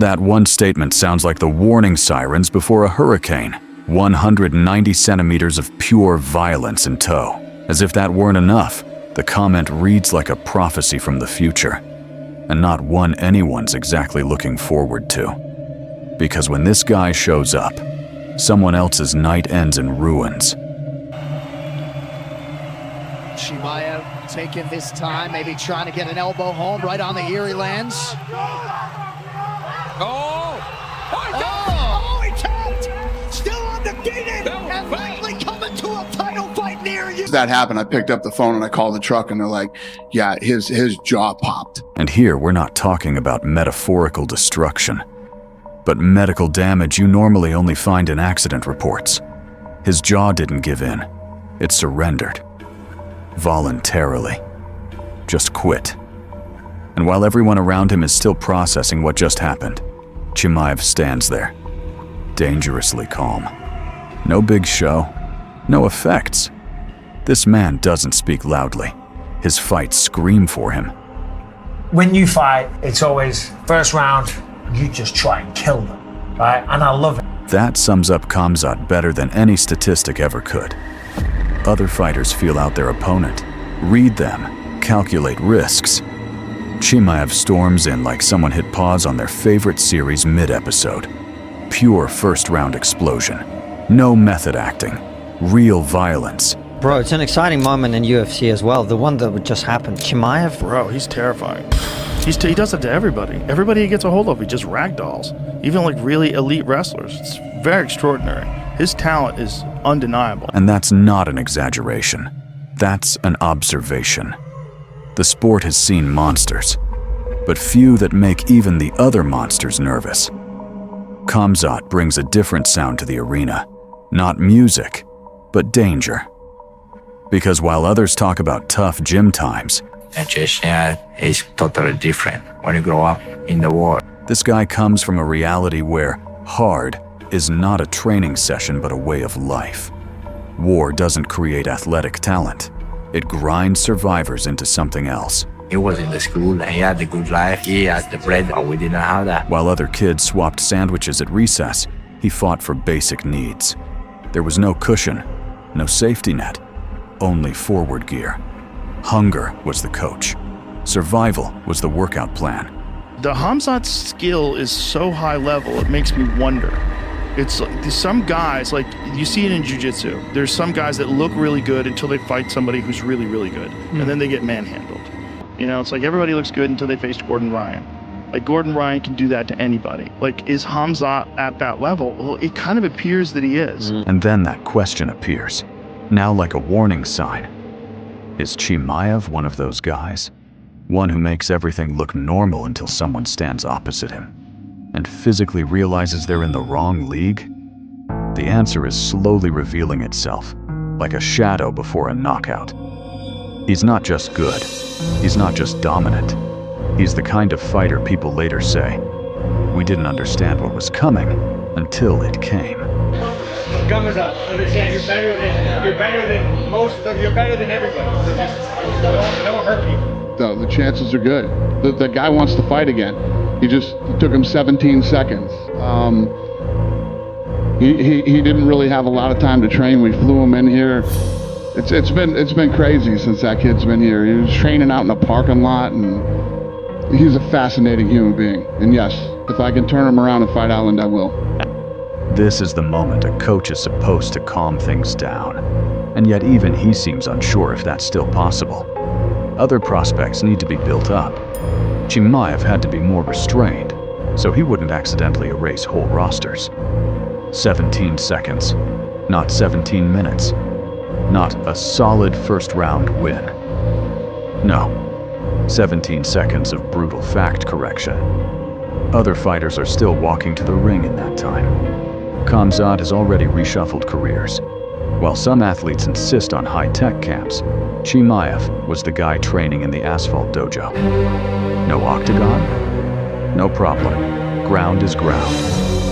That one statement sounds like the warning sirens before a hurricane. 190 centimeters of pure violence in tow. As if that weren't enough, the comment reads like a prophecy from the future, and not one anyone's exactly looking forward to. Because when this guy shows up, someone else's night ends in ruins. Chimaev taking his time, maybe trying to get an elbow home right on the ear he lands. He tapped! Still undefeated! And likely coming to a title fight near you! That happened, I picked up the phone and I called the truck and they're like, yeah, his jaw popped. And here we're not talking about metaphorical destruction, but medical damage you normally only find in accident reports. His jaw didn't give in. It surrendered. Voluntarily. Just quit. And while everyone around him is still processing what just happened, Chimaev stands there, dangerously calm. No big show, no effects. This man doesn't speak loudly. His fights scream for him. When you fight, it's always first round, you just try and kill them, right? And I love it. That sums up Khamzat better than any statistic ever could. Other fighters feel out their opponent, read them, calculate risks. Chimaev storms in like someone hit pause on their favorite series mid-episode. Pure first-round explosion. No method acting. Real violence. Bro, it's an exciting moment in UFC as well. The one that just happened. Chimaev. Bro, he's terrifying. He does it to everybody. Everybody he gets a hold of, he just ragdolls. Even like really elite wrestlers. It's very extraordinary. His talent is undeniable. And that's not an exaggeration. That's an observation. The sport has seen monsters, but few that make even the other monsters nervous. Khamzat brings a different sound to the arena. Not music, but danger. Because while others talk about tough gym times, Chechnya is totally different when you grow up in the war. This guy comes from a reality where hard is not a training session but a way of life. War doesn't create athletic talent. It grinds survivors into something else. He was in the school and he had the good life. He had the bread, but we didn't have that. While other kids swapped sandwiches at recess, he fought for basic needs. There was no cushion, no safety net, only forward gear. Hunger was the coach. Survival was the workout plan. The Khamzat's skill is so high level, it makes me wonder. It's like some guys, like you see it in jiu-jitsu. There's some guys that look really good until they fight somebody who's really, really good. And then they get manhandled. You know, it's like everybody looks good until they face Gordon Ryan. Like Gordon Ryan can do that to anybody. Like, is Khamzat at that level? Well, it kind of appears that he is. And then that question appears, now like a warning sign. Is Chimaev one of those guys? One who makes everything look normal until someone stands opposite him and physically realizes they're in the wrong league? The answer is slowly revealing itself, like a shadow before a knockout. He's not just good. He's not just dominant. He's the kind of fighter people later say, we didn't understand what was coming until it came. Khamzat, understand, you're better than everybody. So just don't hurt people. The chances are good. The guy wants to fight again. It took him 17 seconds. He didn't really have a lot of time to train. We flew him in here. It's been crazy since that kid's been here. He was training out in a parking lot, and he's a fascinating human being. And yes, if I can turn him around in Fight Island, I will. This is the moment a coach is supposed to calm things down, and yet even he seems unsure if that's still possible. Other prospects need to be built up. Chimaev had to be more restrained, so he wouldn't accidentally erase whole rosters. 17 seconds, not 17 minutes. Not a solid first-round win. No, 17 seconds of brutal fact correction. Other fighters are still walking to the ring in that time. Khamzat has already reshuffled careers. While some athletes insist on high-tech camps, Chimaev was the guy training in the asphalt dojo. No Octagon? No problem. Ground is ground.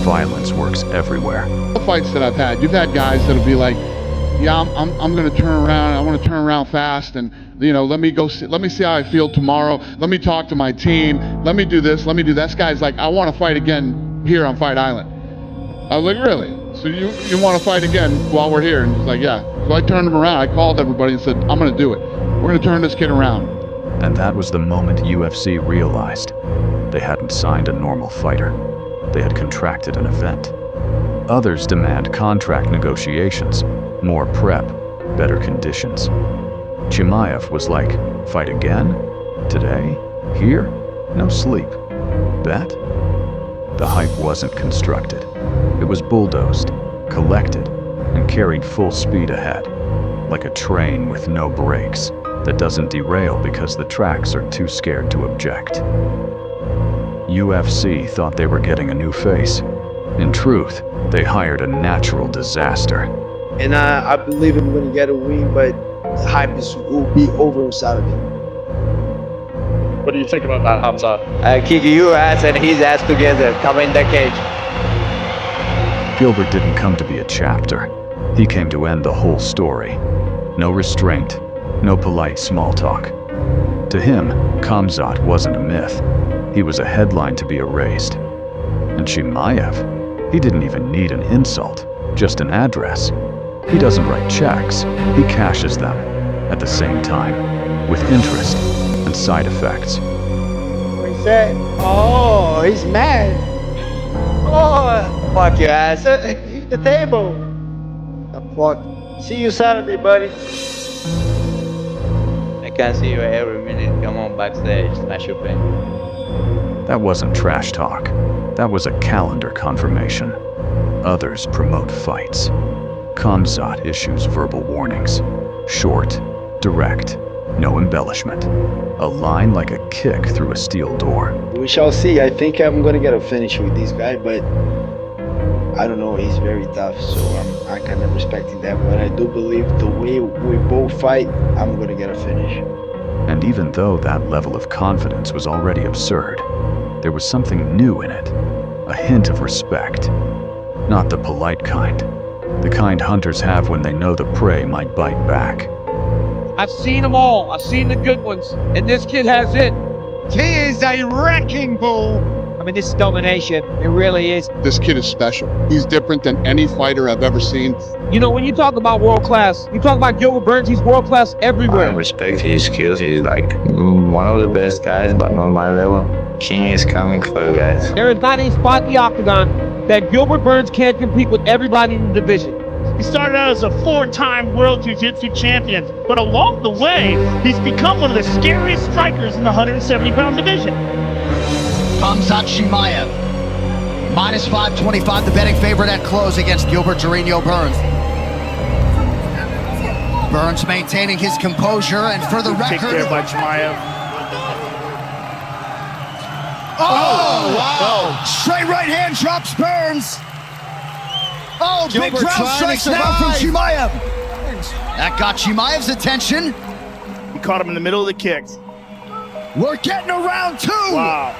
Violence works everywhere. The fights that I've had, you've had guys that'll be like, yeah, I'm going to turn around. I want to turn around fast, and let me see how I feel tomorrow. Let me talk to my team. Let me do this. Let me do that. This guy's like, I want to fight again here on Fight Island. I was like, really? So you want to fight again while we're here? And he's like, yeah. So I turned him around. I called everybody and said, I'm going to do it. We're going to turn this kid around. And that was the moment UFC realized they hadn't signed a normal fighter. They had contracted an event. Others demand contract negotiations, more prep, better conditions. Chimaev was like, fight again? Today? Here? No sleep. Bet? The hype wasn't constructed. It was bulldozed, collected, and carried full speed ahead, like a train with no brakes that doesn't derail because the tracks are too scared to object. UFC thought they were getting a new face. In truth, they hired a natural disaster. And I believe I'm going to get a win, but the hype will be over on Saturday. What do you think about that, Khamzat? I kick your ass and his ass together. Come in the cage. Gilbert didn't come to be a chapter. He came to end the whole story. No restraint, no polite small talk. To him, Khamzat wasn't a myth. He was a headline to be erased. And Chimaev, he didn't even need an insult, just an address. He doesn't write checks, he cashes them at the same time, with interest and side effects. He said, oh, he's mad. Oh, fuck your ass. Hit the table. The fuck. See you Saturday, buddy. I can see you every minute. Come on backstage, smash your pen. That wasn't trash talk. That was a calendar confirmation. Others promote fights. Khamzat issues verbal warnings. Short, direct, no embellishment. A line like a kick through a steel door. We shall see. I think I'm going to get a finish with this guy, but I don't know. He's very tough, so I'm kind of respecting that. But I do believe the way we both fight, I'm going to get a finish. And even though that level of confidence was already absurd, there was something new in it. A hint of respect. Not the polite kind. The kind hunters have when they know the prey might bite back. I've seen them all. I've seen the good ones. And this kid has it. He is a wrecking bull. I mean, this is domination. It really is. This kid is special. He's different than any fighter I've ever seen. You know, when you talk about world class, you talk about Gilbert Burns, he's world class everywhere. I respect his skills. He's like one of the best guys, but not my level. King is coming for you guys. There is not a spot in the Octagon that Gilbert Burns can't compete with everybody in the division. He started out as a 4-time world jiu-jitsu champion, but along the way, he's become one of the scariest strikers in the 170-pound division. Khamzat Chimaev, minus 525, the betting favorite at close against Gilbert Burns. Burns maintaining his composure, and for the record... Kick there by Chimaev. Oh, wow! Straight right hand drops Burns. Oh, Gilbert, big ground strikes now from Chimaev. That got Chimaev's attention. He caught him in the middle of the kick. We're getting a round 2. Wow.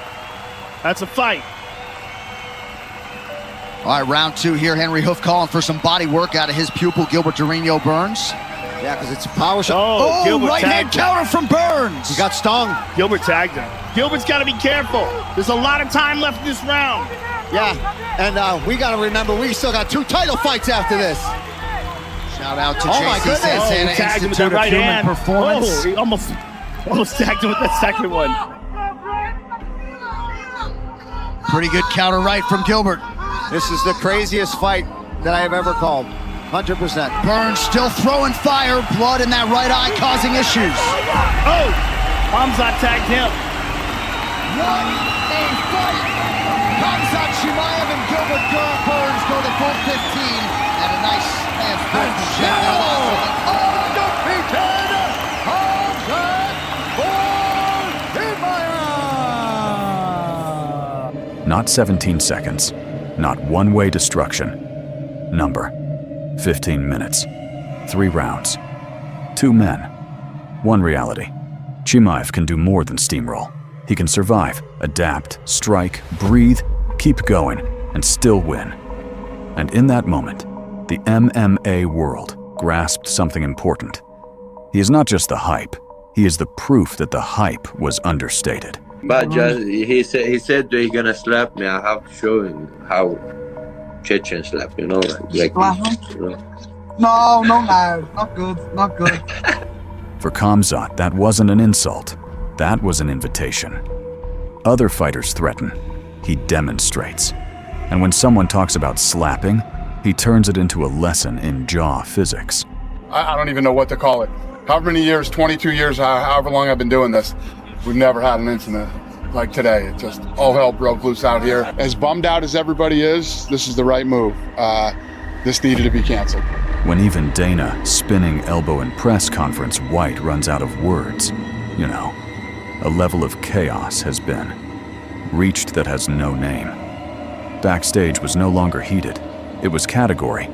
That's a fight. All right, round 2 here. Henry Hoof calling for some body work out of his pupil, Gilbert Burns. Yeah, because it's a power shot. Oh, Gilbert right hand counter from Burns. He got stung. Gilbert tagged him. Gilbert's got to be careful. There's a lot of time left in this round. Yeah, and we got to remember, we still got 2 title fights after this. Shout out to my JC goodness. Santana, Tagged him with Institute the right of Human hand. Performance. Oh, he almost tagged him with that second one. Pretty good counter right from Gilbert. This is the craziest fight that I have ever called. 100%. Burns still throwing fire, blood in that right eye causing issues. Oh, Khamzat tagged him. What a fight! Khamzat Chimaev and Gilbert Burns go to 415, and a nice man's built to Undefeated! Not 17 seconds. Not one-way destruction. Number: 15 minutes. 3 rounds. 2 men. 1 reality. Chimaev can do more than steamroll. He can survive, adapt, strike, breathe, keep going, and still win. And in that moment, the MMA world grasped something important. He is not just the hype, he is the proof that the hype was understated. But just he said that he's gonna slap me. I have to show him how Chechen slap, you know, like this, you know? No, not good, not good. For Khamzat, that wasn't an insult. That was an invitation. Other fighters threaten. He demonstrates. And when someone talks about slapping, he turns it into a lesson in jaw physics. I don't even know what to call it. However many years, 22 years, however long I've been doing this, we've never had an incident like today. It just all hell broke loose out here. As bummed out as everybody is, this is the right move. This needed to be canceled. When even Dana, spinning elbow and press conference white, runs out of words, you know, a level of chaos has been reached that has no name. Backstage was no longer heated. It was category,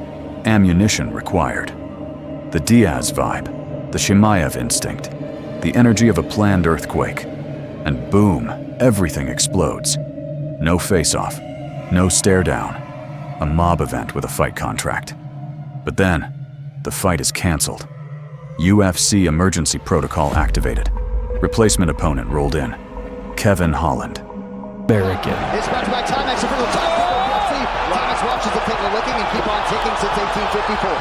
ammunition required. The Diaz vibe, the Chimaev instinct, the energy of a planned earthquake. And boom, everything explodes. No face-off, no stare-down, a mob event with a fight contract. But then, the fight is canceled. UFC emergency protocol activated. Replacement opponent rolled in. Kevin Holland. Barricade. It's back-to-back Timex in front of the top for UFC. Timex watches the finger licking and keep on ticking since 1854.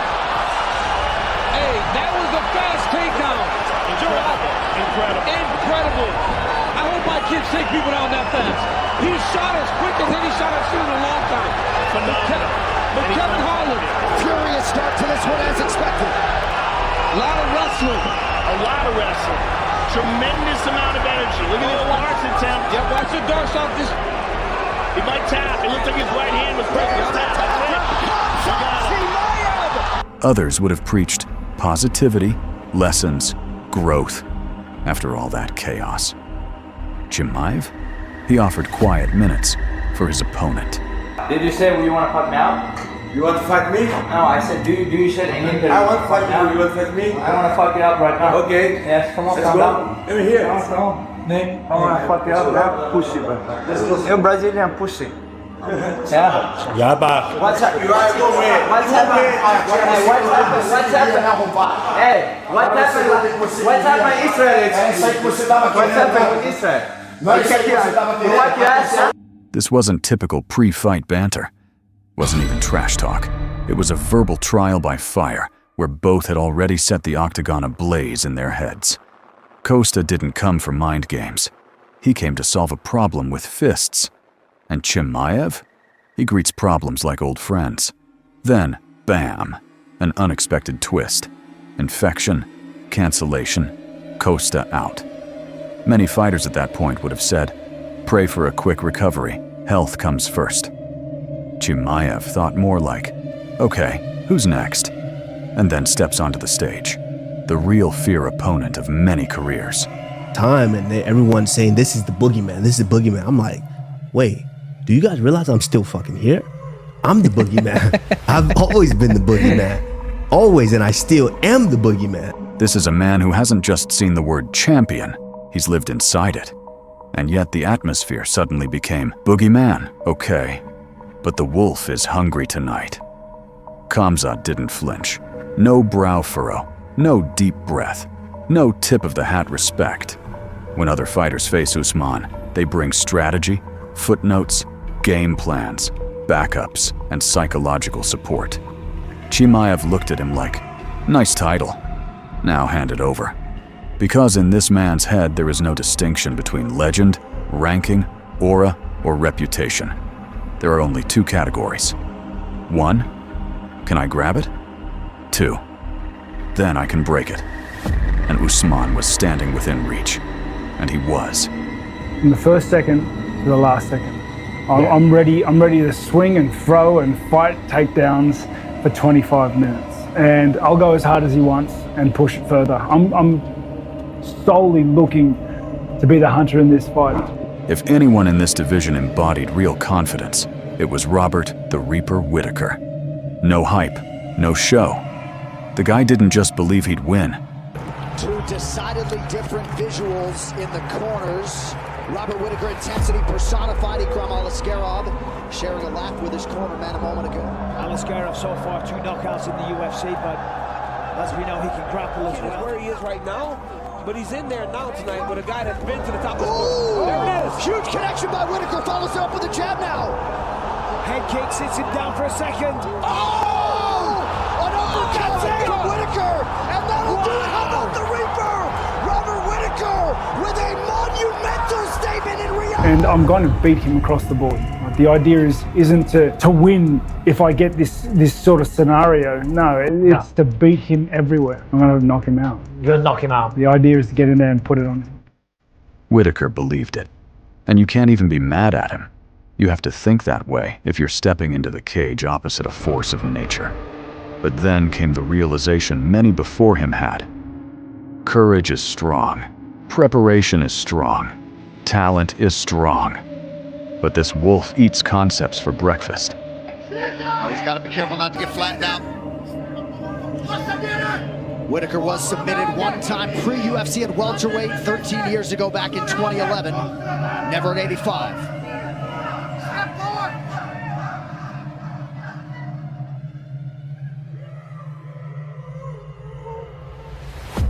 Hey, that was a fast takedown. Incredible. I hope my kids take people down that fast. He shot as quick as any shot I've seen in a long time. But Kevin Holland. Furious start to this one as expected. A lot of wrestling. Tremendous amount of energy. Look at this darts attempt. Yeah, watch the darts off this. He might tap. It looks like his right hand was perfect. Others would have preached positivity, lessons, growth. After all that chaos. Chimaev? He offered quiet minutes for his opponent. Did you say you want to fight me out? You want to fight me? No, I said, do you said anything? I want to fight you. You want to fight me? I want to fuck you up right now. Okay. Yes, come on, Let's calm go. down. Let me hear. Come on. Name. I want to fuck you up now. Pussy, bro. You're Brazilian pussy. Yeah. Yaba. What's happening? You are go away. What's happening? What's happening? Hey, what happened? What's happening Israel? What's happening with Israel? This wasn't typical pre-fight banter. Wasn't even trash talk. It was a verbal trial by fire, where both had already set the Octagon ablaze in their heads. Costa didn't come for mind games. He came to solve a problem with fists. And Chimaev? He greets problems like old friends. Then, bam, an unexpected twist. Infection, cancellation, Costa out. Many fighters at that point would have said, pray for a quick recovery, health comes first. Chimaev thought more like, okay, who's next? And then steps onto the stage, the real fear opponent of many careers. Time and everyone's saying, this is the boogeyman, this is the boogeyman. I'm like, wait, do you guys realize I'm still fucking here? I'm the boogeyman. I've always been the boogeyman. Always, and I still am the boogeyman. This is a man who hasn't just seen the word champion, he's lived inside it. And yet the atmosphere suddenly became, boogeyman, okay, but the wolf is hungry tonight. Khamzat didn't flinch. No brow furrow, no deep breath, no tip of the hat respect. When other fighters face Usman, they bring strategy, footnotes, game plans, backups, and psychological support. Chimaev looked at him like, nice title, now hand it over. Because in this man's head there is no distinction between legend, ranking, aura, or reputation. There are only two categories. 1, can I grab it? 2, then I can break it. And Usman was standing within reach. And he was. From the first second to the last second. I'm ready to swing and throw and fight takedowns for 25 minutes. And I'll go as hard as he wants and push it further. I'm solely looking to be the hunter in this fight. If anyone in this division embodied real confidence, it was Robert the Reaper Whittaker. No hype, no show. The guy didn't just believe he'd win. Two decidedly different visuals in the corners. Robert Whittaker, intensity personified. Ikram Aliskerov sharing a laugh with his cornerman a moment ago. Aliskerov so far 2 knockouts in the UFC, but As we know, he can grapple as well. Where he is right now, but he's in there now tonight with a guy that's been to the top of the sport. There it is. Huge connection by Whitaker. Follows it up with a jab now. Head kick, sits him down for a second. Oh! An uppercut from Whitaker, and that'll do it. How about the Reaper? Robert Whitaker with a monumental statement in reality. And I'm going to beat him across the board. The idea isn't to win if I get this sort of scenario. No, it's to beat him everywhere. I'm going to knock him out. You're going to knock him out. The idea is to get in there and put it on him. Whitaker believed it. And you can't even be mad at him. You have to think that way if you're stepping into the cage opposite a force of nature. But then came the realization many before him had. Courage is strong. Preparation is strong. Talent is strong. But this wolf eats concepts for breakfast. Oh, he's got to be careful not to get flattened out. Whitaker was submitted one time pre-UFC at welterweight 13 years ago back in 2011. Never at 85.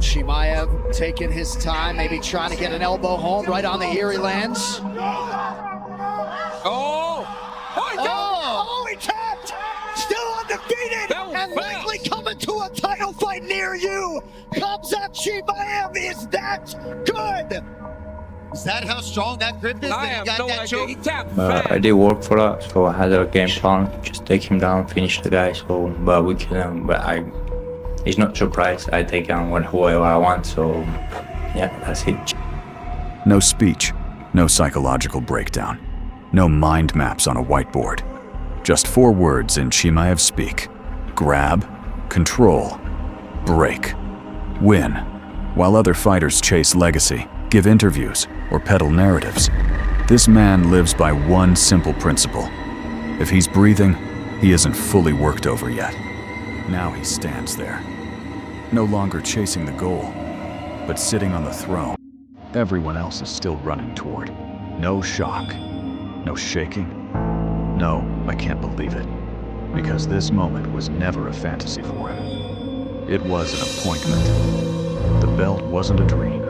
Chimaev taking his time, maybe trying to get an elbow home right on the ear he lands. Oh, he tapped! Still undefeated and likely coming to a title fight near you. Khamzat Chimaev, is that good? Is that how strong that grip is? I have no idea. He tapped fast. I did work for that, so I had a game plan. Just take him down, finish the guy. So, but we can. He's not surprised. I take on whoever I want. So, yeah, that's it. No speech, no psychological breakdown, no mind maps on a whiteboard. Just 4 words in Chimaev speak: grab, control, break, win. While other fighters chase legacy, give interviews, or peddle narratives, this man lives by one simple principle. If he's breathing, he isn't fully worked over yet. Now he stands there, no longer chasing the goal, but sitting on the throne. Everyone else is still running toward. No shock, no shaking. No, I can't believe it, because this moment was never a fantasy for him. It was an appointment. The belt wasn't a dream.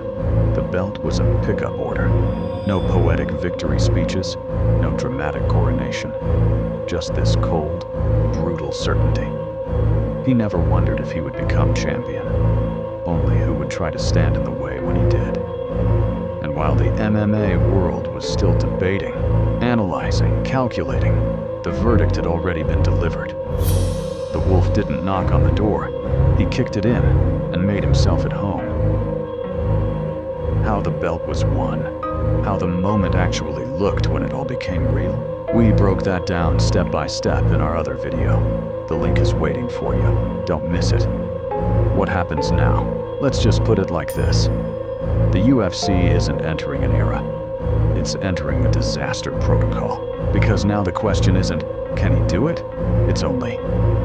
The belt was a pickup order. No poetic victory speeches, no dramatic coronation. Just this cold, brutal certainty. He never wondered if he would become champion, only who would try to stand in the way when he did. And while the MMA world was still debating, analyzing, calculating, the verdict had already been delivered. The wolf didn't knock on the door. He kicked it in and made himself at home. How the belt was won, how the moment actually looked when it all became real, we broke that down step by step in our other video. The link is waiting for you. Don't miss it. What happens now? Let's just put it like this. The UFC isn't entering an era. It's entering a disaster protocol. Because now the question isn't, can he do it? It's only,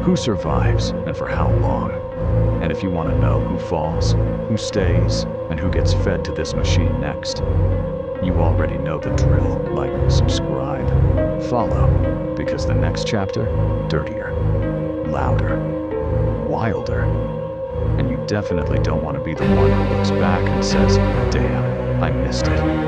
who survives and for how long? And if you want to know who falls, who stays, and who gets fed to this machine next, you already know the drill. Like, subscribe, follow, because the next chapter, dirtier, louder, wilder, and you definitely don't want to be the one who looks back and says, damn, I missed it.